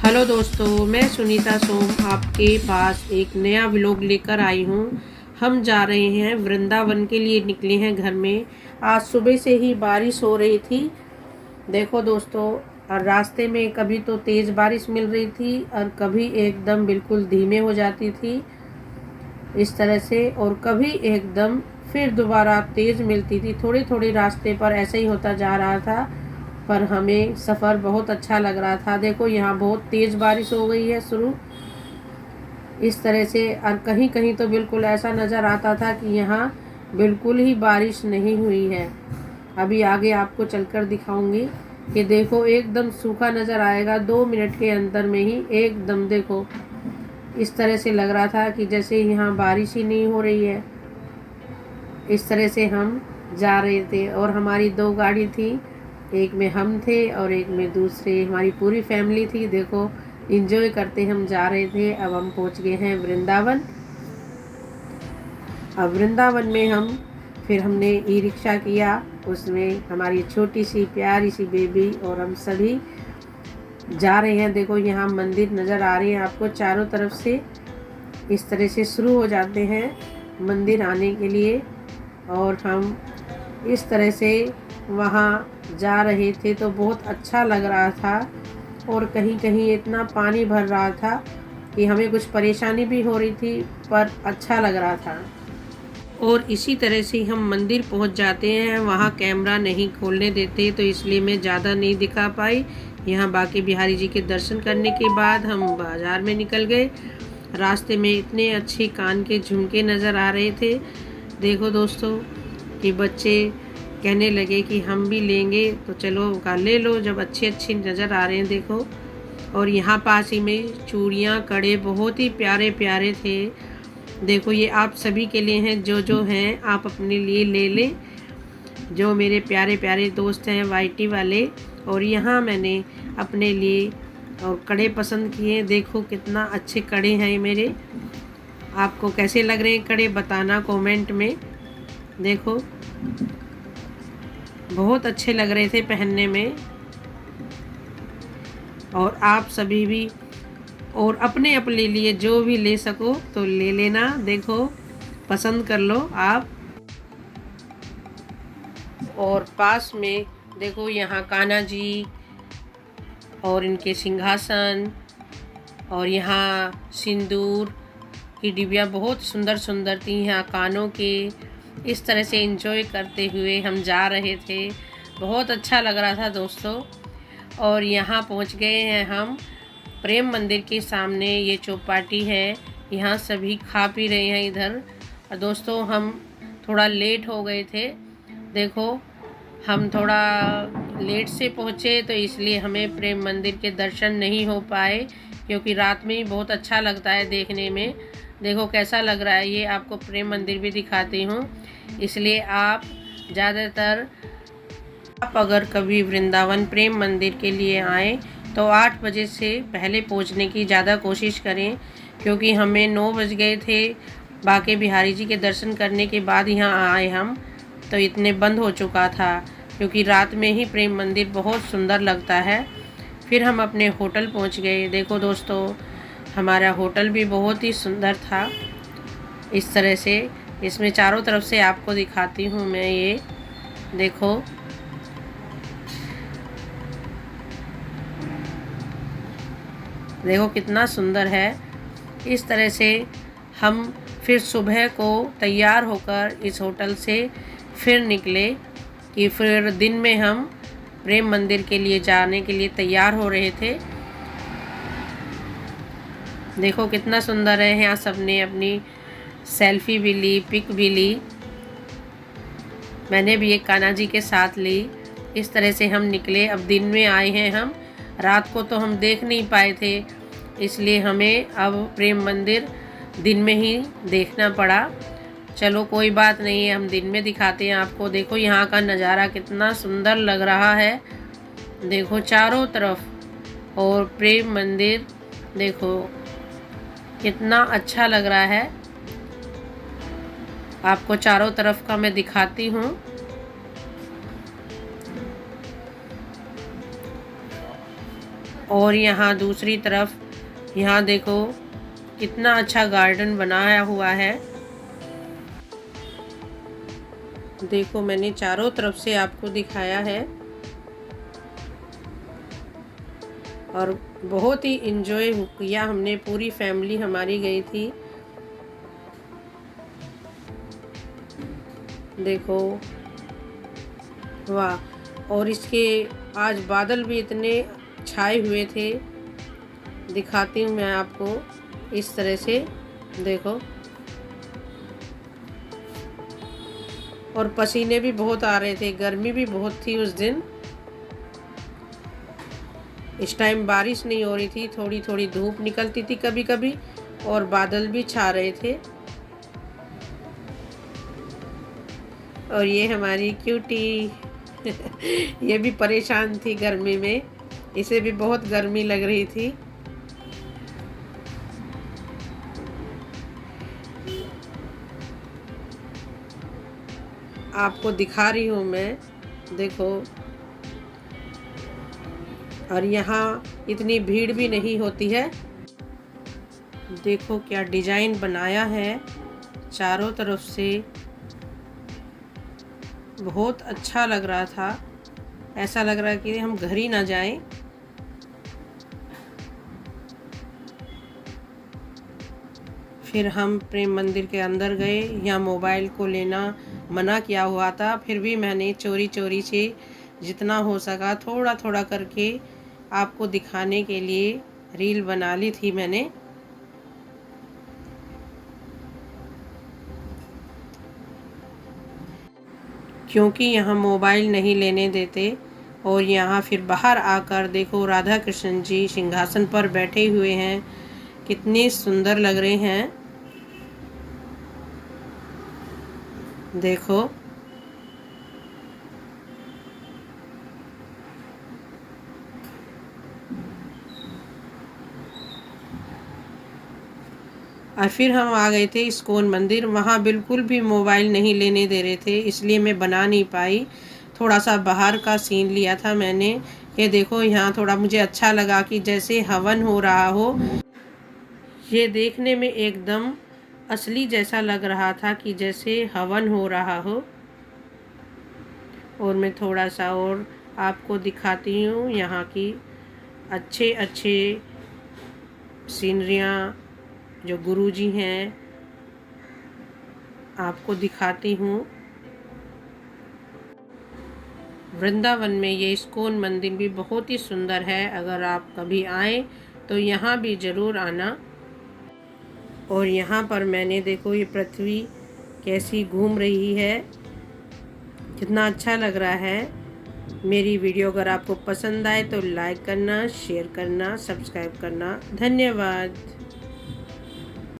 Hello दोस्तों, मैं सुनीता सोम आपके पास एक नया व्लॉग लेकर आई हूँ। हम जा रहे हैं वृंदावन के लिए, निकले हैं घर में। आज सुबह से ही बारिश हो रही थी। देखो दोस्तों, और रास्ते में कभी तो तेज़ बारिश मिल रही थी और कभी एकदम बिल्कुल धीमे हो जाती थी इस तरह से, और कभी एकदम फिर दोबारा तेज़ मिलती थी। थोड़ी थोड़ी रास्ते पर ऐसे ही होता जा रहा था, पर हमें सफ़र बहुत अच्छा लग रहा था। देखो यहाँ बहुत तेज़ बारिश हो गई है शुरू इस तरह से, और कहीं कहीं तो बिल्कुल ऐसा नज़र आता था कि यहाँ बिल्कुल ही बारिश नहीं हुई है। अभी आगे आपको चलकर दिखाऊंगी कि देखो एकदम सूखा नज़र आएगा 2 मिनट के अंदर में ही। एकदम देखो इस तरह से लग रहा था कि जैसे यहाँ बारिश ही नहीं हो रही है। इस तरह से हम जा रहे थे और हमारी 2 गाड़ी थी, एक में हम थे और एक में दूसरे, हमारी पूरी फैमिली थी। देखो एंजॉय करते हम जा रहे थे। अब हम पहुंच गए हैं वृंदावन। अब वृंदावन में फिर हमने ई रिक्शा किया, उसमें हमारी छोटी सी प्यारी सी बेबी और हम सभी जा रहे हैं। देखो यहाँ मंदिर नज़र आ रहे हैं आपको चारों तरफ से। इस तरह से शुरू हो जाते हैं मंदिर आने के लिए, और हम इस तरह से वहाँ जा रहे थे तो बहुत अच्छा लग रहा था। और कहीं कहीं इतना पानी भर रहा था कि हमें कुछ परेशानी भी हो रही थी, पर अच्छा लग रहा था। और इसी तरह से हम मंदिर पहुंच जाते हैं। वहाँ कैमरा नहीं खोलने देते, तो इसलिए मैं ज़्यादा नहीं दिखा पाई। यहाँ बांके बिहारी जी के दर्शन करने के बाद हम बाज़ार में निकल गए। रास्ते में इतने अच्छे कान के झुमके नज़र आ रहे थे, देखो दोस्तों, कि बच्चे कहने लगे कि हम भी लेंगे, तो चलो का ले लो जब अच्छे अच्छे नज़र आ रहे हैं। देखो, और यहाँ पास ही में चूड़ियाँ कड़े बहुत ही प्यारे प्यारे थे। देखो ये आप सभी के लिए हैं, जो हैं आप अपने लिए ले लें, जो मेरे प्यारे प्यारे दोस्त हैं वाईटी वाले। और यहाँ मैंने अपने लिए और कड़े पसंद किए। देखो कितना अच्छे कड़े हैं मेरे। आपको कैसे लग रहे हैं कड़े, बताना कमेंट में। देखो बहुत अच्छे लग रहे थे पहनने में। और आप सभी भी और अपने अपने लिए जो भी ले सको तो ले लेना। देखो पसंद कर लो आप। और पास में देखो यहाँ कान्हा जी और इनके सिंहासन, और यहाँ सिंदूर की डिबिया बहुत सुंदर सुंदर थी यहाँ कानों के। इस तरह से एंजॉय करते हुए हम जा रहे थे, बहुत अच्छा लग रहा था दोस्तों। और यहाँ पहुँच गए हैं हम प्रेम मंदिर के सामने। ये चौपाटी है, यहाँ सभी खा पी रहे हैं इधर। और दोस्तों हम थोड़ा लेट हो गए थे। देखो हम थोड़ा लेट से पहुँचे, तो इसलिए हमें प्रेम मंदिर के दर्शन नहीं हो पाए, क्योंकि रात में ही बहुत अच्छा लगता है देखने में। देखो कैसा लग रहा है, ये आपको प्रेम मंदिर भी दिखाती हूँ। इसलिए आप ज़्यादातर आप अगर कभी वृंदावन प्रेम मंदिर के लिए आएँ तो 8 बजे से पहले पहुंचने की ज़्यादा कोशिश करें, क्योंकि हमें 9 बज गए थे। बांके बिहारी जी के दर्शन करने के बाद यहाँ आए हम, तो इतने बंद हो चुका था, क्योंकि रात में ही प्रेम मंदिर बहुत सुंदर लगता है। फिर हम अपने होटल पहुँच गए। देखो दोस्तों हमारा होटल भी बहुत ही सुंदर था। इस तरह से इसमें चारों तरफ से आपको दिखाती हूँ मैं। ये देखो देखो कितना सुंदर है। इस तरह से हम फिर सुबह को तैयार होकर इस होटल से फिर निकले, कि फिर दिन में हम प्रेम मंदिर के लिए जाने के लिए तैयार हो रहे थे। देखो कितना सुंदर है। यहाँ सबने अपनी सेल्फी भी ली, पिक भी ली। मैंने भी एक कान्हा जी के साथ ली। इस तरह से हम निकले। अब दिन में आए हैं हम, रात को तो हम देख नहीं पाए थे, इसलिए हमें अब प्रेम मंदिर दिन में ही देखना पड़ा। चलो कोई बात नहीं है, हम दिन में दिखाते हैं आपको। देखो यहाँ का नज़ारा कितना सुंदर लग रहा है, देखो चारों तरफ। और प्रेम मंदिर देखो कितना अच्छा लग रहा है। आपको चारों तरफ का मैं दिखाती हूँ। और यहाँ दूसरी तरफ यहाँ देखो कितना अच्छा गार्डन बनाया हुआ है। देखो मैंने चारों तरफ से आपको दिखाया है और बहुत ही इंजॉय किया हमने, पूरी फैमिली हमारी गई थी। देखो वाह, और इसके आज बादल भी इतने छाए हुए थे। दिखाती हूँ मैं आपको इस तरह से, देखो। और पसीने भी बहुत आ रहे थे, गर्मी भी बहुत थी उस दिन। इस टाइम बारिश नहीं हो रही थी, थोड़ी थोड़ी धूप निकलती थी कभी कभी और बादल भी छा रहे थे। और ये हमारी क्यूटी ये भी परेशान थी गर्मी में, इसे भी बहुत गर्मी लग रही थी। आपको दिखा रही हूँ मैं, देखो। और यहाँ इतनी भीड़ भी नहीं होती है। देखो क्या डिजाइन बनाया है चारों तरफ से, बहुत अच्छा लग रहा था। ऐसा लग रहा है कि हम घर ही ना जाएं। फिर हम प्रेम मंदिर के अंदर गए। यहाँ मोबाइल को लेना मना किया हुआ था, फिर भी मैंने चोरी चोरी से जितना हो सका थोड़ा थोड़ा करके आपको दिखाने के लिए रील बना ली थी मैंने। क्योंकि यहाँ मोबाइल नहीं लेने देते। और यहाँ फिर बाहर आकर देखो राधा कृष्ण जी सिंहासन पर बैठे हुए हैं, कितने सुंदर लग रहे हैं, देखो। और फिर हम आ गए थे इस्कॉन मंदिर। वहाँ बिल्कुल भी मोबाइल नहीं लेने दे रहे थे, इसलिए मैं बना नहीं पाई। थोड़ा सा बाहर का सीन लिया था मैंने कि देखो यहाँ थोड़ा मुझे अच्छा लगा कि जैसे हवन हो रहा हो। ये देखने में एकदम असली जैसा लग रहा था कि जैसे हवन हो रहा हो। और मैं थोड़ा सा और आपको दिखाती हूँ यहाँ की अच्छे अच्छे सीनरियाँ जो गुरुजी हैं, आपको दिखाती हूँ। वृंदावन में ये इस्कॉन मंदिर भी बहुत ही सुंदर है। अगर आप कभी आए तो यहाँ भी ज़रूर आना। और यहाँ पर मैंने देखो ये पृथ्वी कैसी घूम रही है, कितना अच्छा लग रहा है। मेरी वीडियो अगर आपको पसंद आए तो लाइक करना, शेयर करना, सब्सक्राइब करना। धन्यवाद।